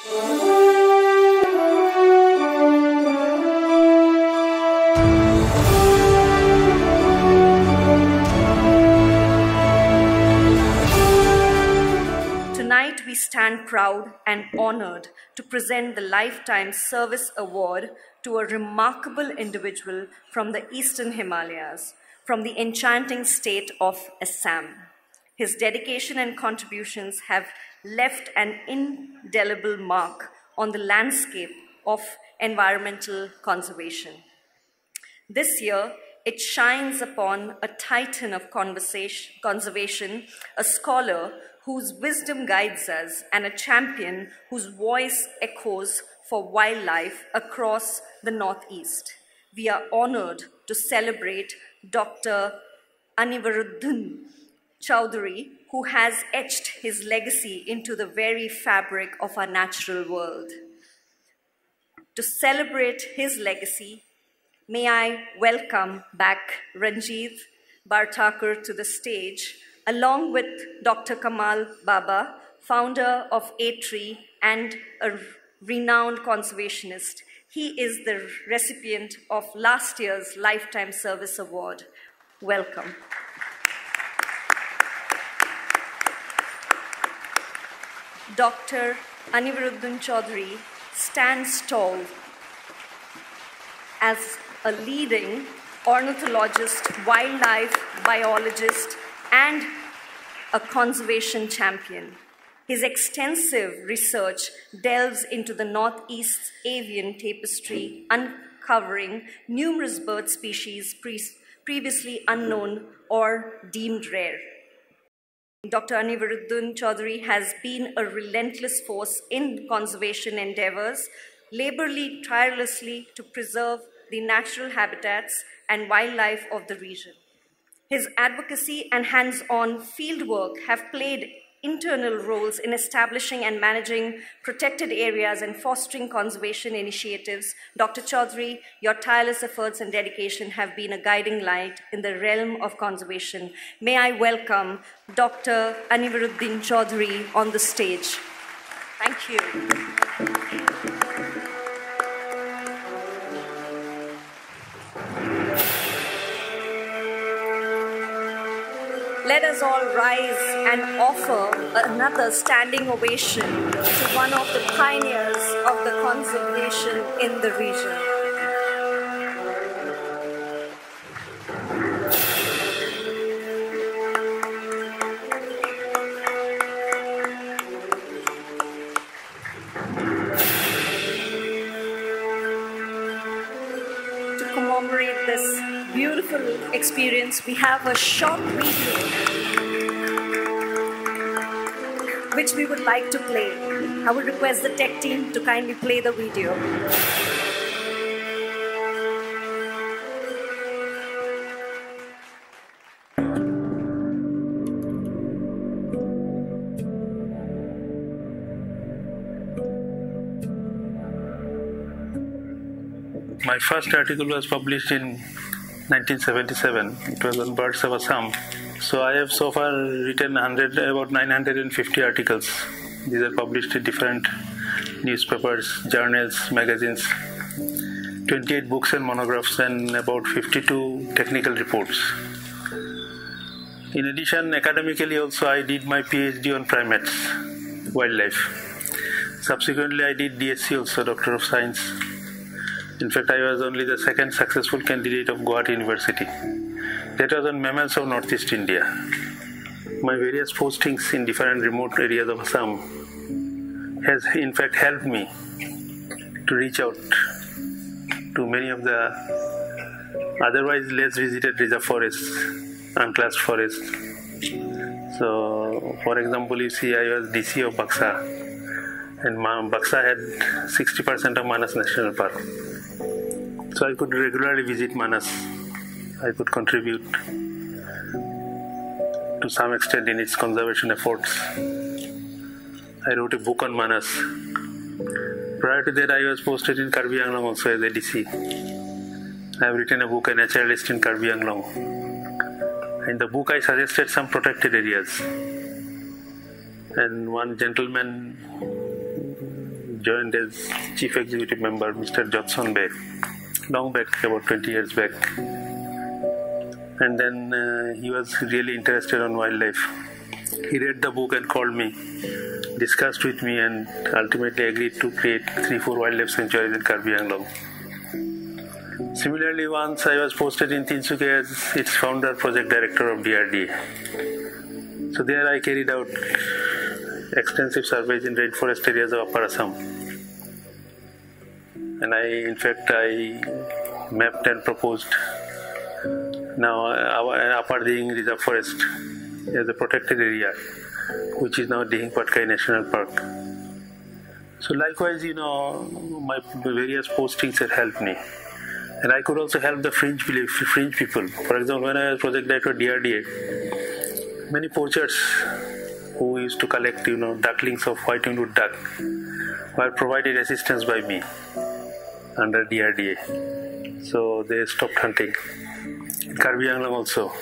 Tonight we stand proud and honored to present the Lifetime Service Award to a remarkable individual from the Eastern Himalayas, from the enchanting state of Assam. His dedication and contributions have left an indelible mark on the landscape of environmental conservation. This year, it shines upon a titan of conservation, a scholar whose wisdom guides us, and a champion whose voice echoes for wildlife across the Northeast. We are honored to celebrate Dr. Anwaruddin Choudhury, who has etched his legacy into the very fabric of our natural world. To celebrate his legacy, may I welcome back Ranjit Bartakar to the stage, along with Dr. Kamal Baba, founder of A-Tree and a renowned conservationist. He is the recipient of last year's Lifetime Service Award. Welcome. Dr. Anwaruddin Choudhury stands tall as a leading ornithologist, wildlife biologist, and a conservation champion. His extensive research delves into the Northeast's avian tapestry, uncovering numerous bird species previously unknown or deemed rare. Dr. Anwaruddin Choudhury has been a relentless force in conservation endeavors, laboring tirelessly to preserve the natural habitats and wildlife of the region. His advocacy and hands-on fieldwork have played internal roles in establishing and managing protected areas and fostering conservation initiatives. Dr. Choudhury, your tireless efforts and dedication have been a guiding light in the realm of conservation. May I welcome Dr. Anwaruddin Choudhury on the stage. Thank you. Let us all rise and offer another standing ovation to one of the pioneers of the conservation in the region. To commemorate this beautiful experience, we have a short video which we would like to play. I would request the tech team to kindly play the video. My first article was published in 1977. It was on birds of Assam. So I have so far written about 950 articles. These are published in different newspapers, journals, magazines, 28 books and monographs, and about 52 technical reports. In addition, academically also I did my PhD on primates, wildlife. Subsequently I did DSc also, Doctor of Science. In fact, I was only the second successful candidate of Guwahati University. That was on mammals of Northeast India. My various postings in different remote areas of Assam has in fact helped me to reach out to many of the otherwise less visited reserve forests, unclassed forests. So, for example, you see I was DC of Buxa, and Buxa had 60% of Manas National Park. So I could regularly visit Manas. I could contribute to some extent in its conservation efforts. I wrote a book on Manas. Prior to that, I was posted in Karbi Anglong also as a DC. I have written a book, A Naturalist in Karbi Anglong. In the book, I suggested some protected areas. And one gentleman joined as Chief Executive Member, Mr. Judson Bay, long back, about 20 years back. And then he was really interested on wildlife. He read the book and called me, discussed with me, and ultimately agreed to create 3-4 wildlife sanctuaries in Karbi Anglong. Similarly, once I was posted in Tinsukia as its founder, project director of DRDA. So there I carried out extensive surveys in rainforest areas of Upper Assam. And I mapped and proposed now our Upper Dihing Reserve Forest as a protected area, which is now Dihing Patkai National Park. So likewise, my various postings have helped me. And I could also help the fringe people. For example, when I was project director at DRDA, many poachers who used to collect, ducklings of white-winged duck were provided assistance by me under DRDA. So they stopped hunting. In Karbi Anglong also.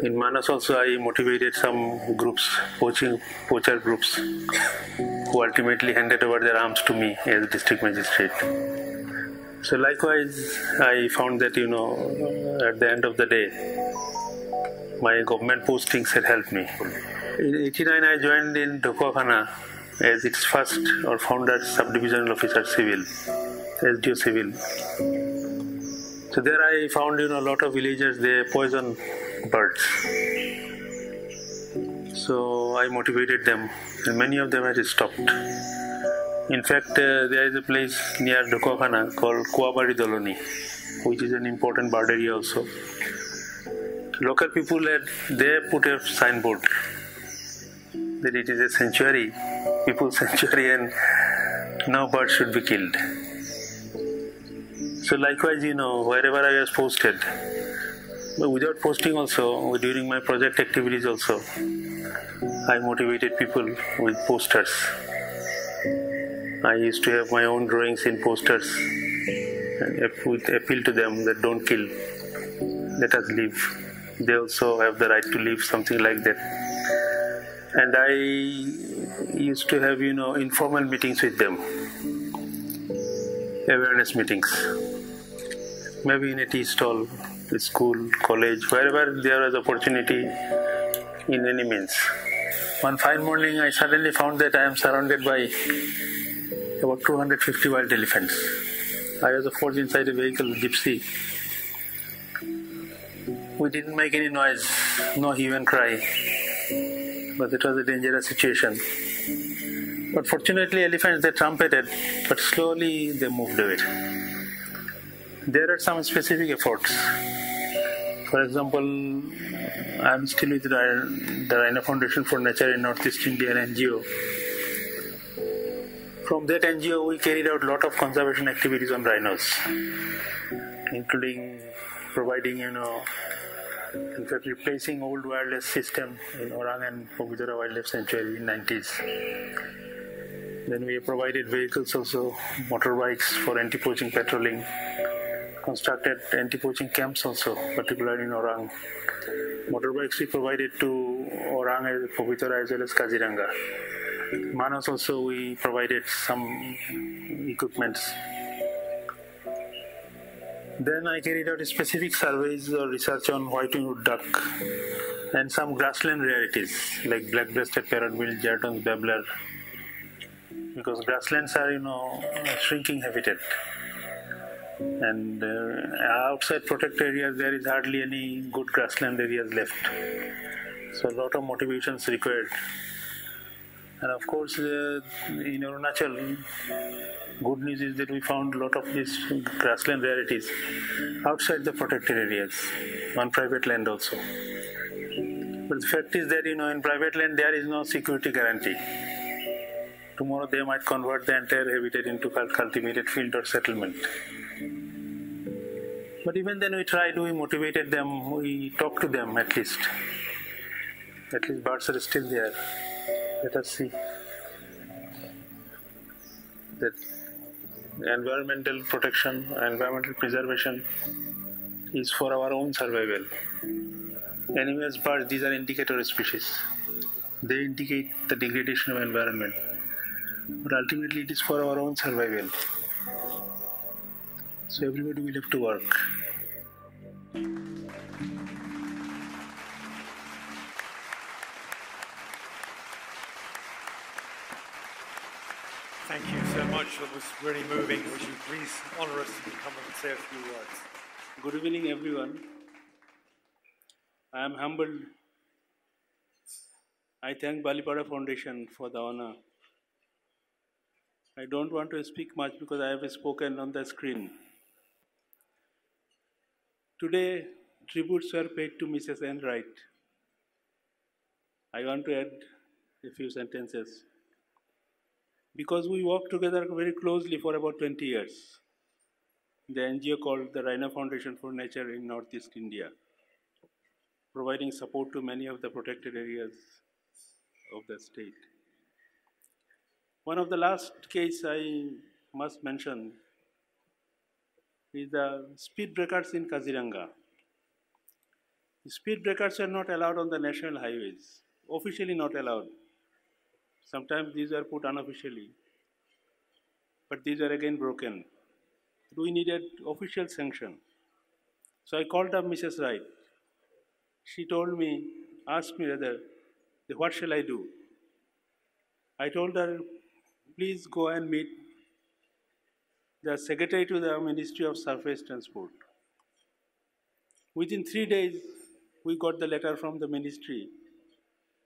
In Manas also I motivated some groups, poacher groups, who ultimately handed over their arms to me as district magistrate. So likewise, I found that, at the end of the day, my government postings had helped me. In 1989, I joined in Dhokwakhana as its first or founder subdivisional officer civil, SDO civil. So there I found, a lot of villagers, they poison birds. So I motivated them, and many of them had stopped. In fact, there is a place near Dhokwakhana called Kuabari Doloni, which is an important bird area also. Local people they put a signboard that it is a sanctuary, people's sanctuary, and no bird should be killed. So likewise, wherever I was posted, but without posting also, during my project activities also, I motivated people with posters. I used to have my own drawings in posters and appeal to them that don't kill, let us live. They also have the right to live, something like that. And I used to have, informal meetings with them, awareness meetings, maybe in a tea stall, a school, college, wherever there was opportunity in any means. One fine morning, I suddenly found that I am surrounded by about 250 wild elephants. I was, of course, inside a vehicle, gypsy. We didn't make any noise, no hue and cry, but it was a dangerous situation. But fortunately, elephants, they trumpeted, but slowly they moved away. There are some specific efforts. For example, I am still with the Rhino Foundation for Nature in Northeast India, an NGO. From that NGO, we carried out a lot of conservation activities on rhinos, including providing, in fact, replacing old wireless system in Orang and Pavitra Wildlife Sanctuary in 90s. Then we provided vehicles also, motorbikes for anti-poaching patrolling, constructed anti-poaching camps also, particularly in Orang. Motorbikes we provided to Orang and Pavitra as well as Kaziranga. Manas also we provided some equipments. Then I carried out specific surveys or research on white-winged duck and some grassland rarities like black-breasted parrotbill, Jarton's babbler, because grasslands are, shrinking habitat. And outside protected areas, there is hardly any good grassland areas left. So a lot of motivations required. And of course, in Arunachal, good news is that we found a lot of these grassland rarities outside the protected areas, on private land also. But the fact is that, in private land, there is no security guarantee. Tomorrow they might convert the entire habitat into cultivated field or settlement. But even then we motivated them, we talked to them at least. At least birds are still there. Let us see that environmental protection, environmental preservation is for our own survival. Anyways, birds, these are indicator species. They indicate the degradation of environment. but ultimately it is for our own survival. So everybody will have to work. Thank you so much. That was really moving. Would you please honour us and come and say a few words? Good evening, everyone. I am humbled. I thank Balipada Foundation for the honor. I don't want to speak much because I have spoken on the screen. Today, tributes were paid to Mrs. N. Wright. I want to add a few sentences. Because we worked together very closely for about 20 years. The NGO called the Raina Foundation for Nature in Northeast India, providing support to many of the protected areas of the state. One of the last case I must mention is the speed breakers in Kaziranga. Speed breakers are not allowed on the national highways, officially not allowed. Sometimes these are put unofficially, but these are again broken. We needed official sanction. So I called up Mrs. Wright. She told me, asked me rather, what shall I do? I told her, please go and meet the secretary to the Ministry of Surface Transport. Within 3 days, we got the letter from the ministry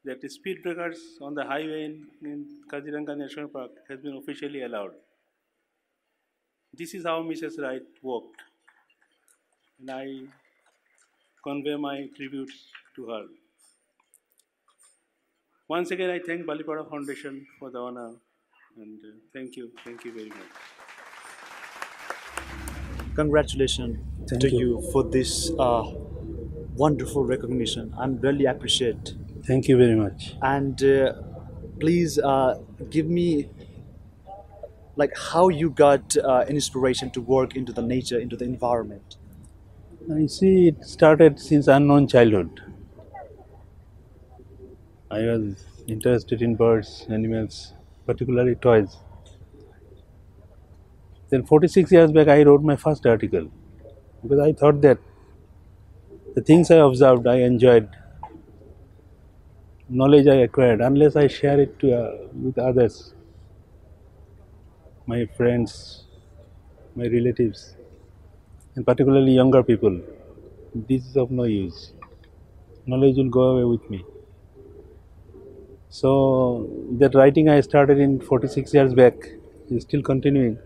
that the speed breakers on the highway in Kaziranga National Park has been officially allowed. This is how Mrs. Wright worked, and I convey my tributes to her. Once again, I thank Balipada Foundation for the honor, and thank you very much. Congratulations to you for this wonderful recognition. I'm really appreciate. Thank you very much. And please give me like how you got inspiration to work into the nature, into the environment. You see, it started since unknown childhood. I was interested in birds, animals, particularly toys. Then 46 years back, I wrote my first article because I thought that the things I observed, I enjoyed, knowledge I acquired, unless I share it with others, my friends, my relatives, and particularly younger people, this is of no use. Knowledge will go away with me. So that writing I started in 46 years back is still continuing,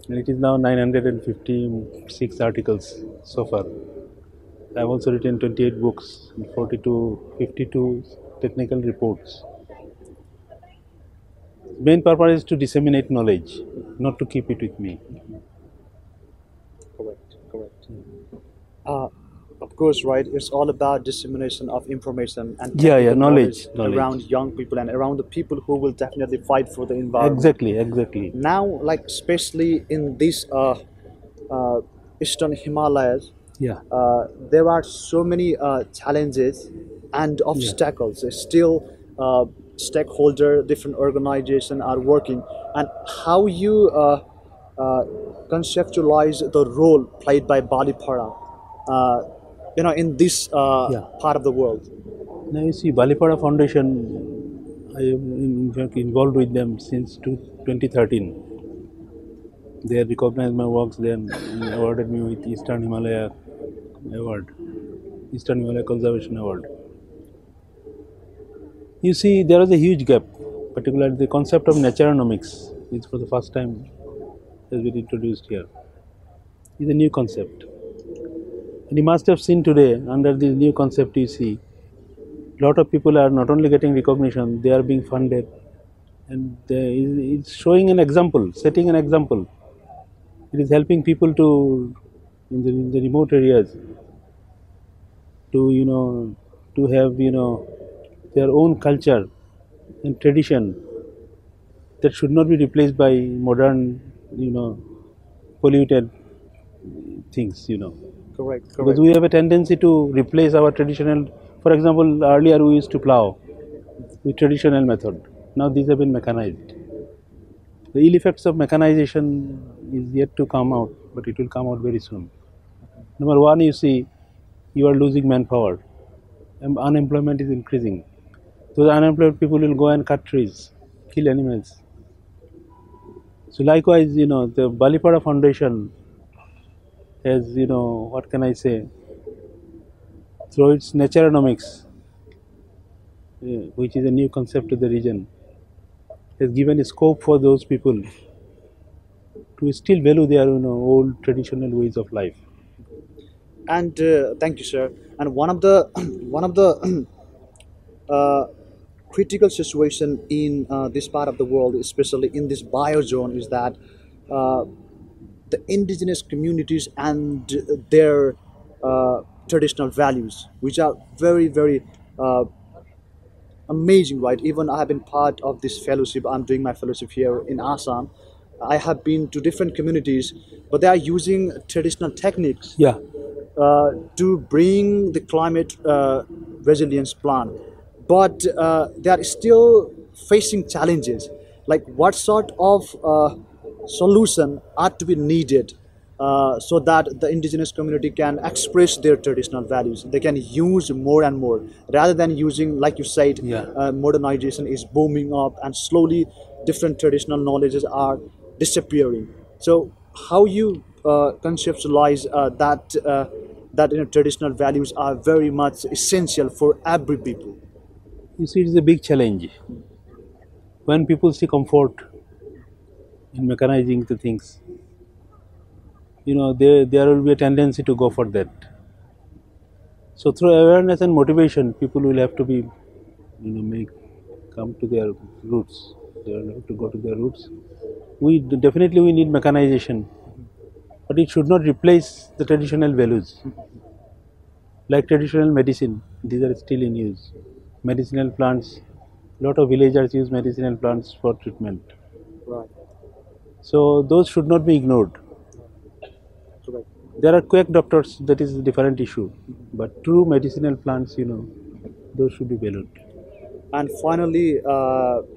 and it is now 956 articles so far. I have also written 28 books and 52 technical reports. The main purpose is to disseminate knowledge, not to keep it with me. Correct. Of course, right? It's all about dissemination of information and knowledge around young people and around the people who will definitely fight for the environment. Exactly. Now, like especially in this Eastern Himalayas, there are so many challenges and obstacles. Still, stakeholder, different organizations are working, and how you conceptualize the role played by Balipada, in this part of the world. Now you see, Balipada Foundation, I am in fact involved with them since 2013. They have recognized my works, then awarded me with Eastern Himalaya Award, Eastern Himalaya Conservation Award. You see, there is a huge gap, particularly the concept of naturonomics is for the first time has been introduced here. It's a new concept. And you must have seen today, under this new concept you see, a lot of people are not only getting recognition, they are being funded, and it's showing an example, setting an example. It is helping people to, in the remote areas, to have, their own culture and tradition that should not be replaced by modern, polluted things, Correct. Because we have a tendency to replace our traditional, for example, earlier we used to plow with traditional method. Now these have been mechanized. The ill effects of mechanization is yet to come out, but it will come out very soon. Number one, you see, you are losing manpower. Unemployment is increasing. Those unemployed people will go and cut trees, kill animals. So likewise, the Balipara Foundation has, what can I say, through its naturonomics, which is a new concept to the region, has given a scope for those people to still value their old traditional ways of life. And thank you, sir. And one of the one of the critical situation in this part of the world, especially in this biozone, is that uh, the indigenous communities and their traditional values, which are very, very amazing, right? Even I have been part of this fellowship. I'm doing my fellowship here in Assam. I have been to different communities, but they are using traditional techniques Yeah. to bring the climate resilience plan. But they are still facing challenges. Like what sort of solution are to be needed so that the indigenous community can express their traditional values. They can use more and more rather than using, like you said, Yeah. modernization is booming up and slowly different traditional knowledges are disappearing. So how you conceptualize that traditional values are very much essential for every people. You see, it is a big challenge. When people see comfort in mechanizing the things, there will be a tendency to go for that. So through awareness and motivation, people will have to be, make come to their roots. They will have to go to their roots. Definitely we need mechanization, but it should not replace the traditional values. Like traditional medicine, these are still in use. Medicinal plants, lot of villagers use medicinal plants for treatment. Right. So those should not be ignored. Correct. There are quack doctors, that is a different issue. But true medicinal plants, those should be valued. And finally,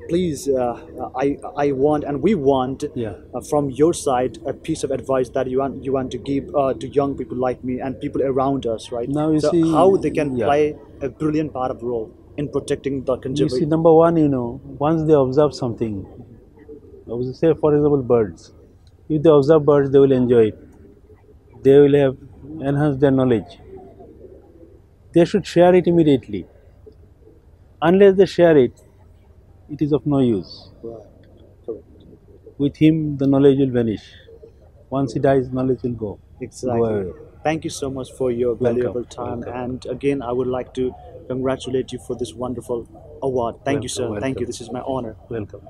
please, I want and we want Yeah. from your side a piece of advice that you want to give to young people like me and people around us, right? Now you so see, how they can yeah. play a brilliant part of role in protecting the You see, conservation. number one, once they observe something, say for example birds, if they observe birds, they will enjoy it. They will have enhanced their knowledge. They should share it immediately. Unless they share it, it is of no use. Right. Correct. With him, the knowledge will vanish. Once he dies, knowledge will go Exactly. away. Thank you so much for your Welcome, valuable time. welcome. And again, I would like to congratulate you for this wonderful award. Thank you, sir. Welcome, Thank you. welcome. This is my honor. Welcome.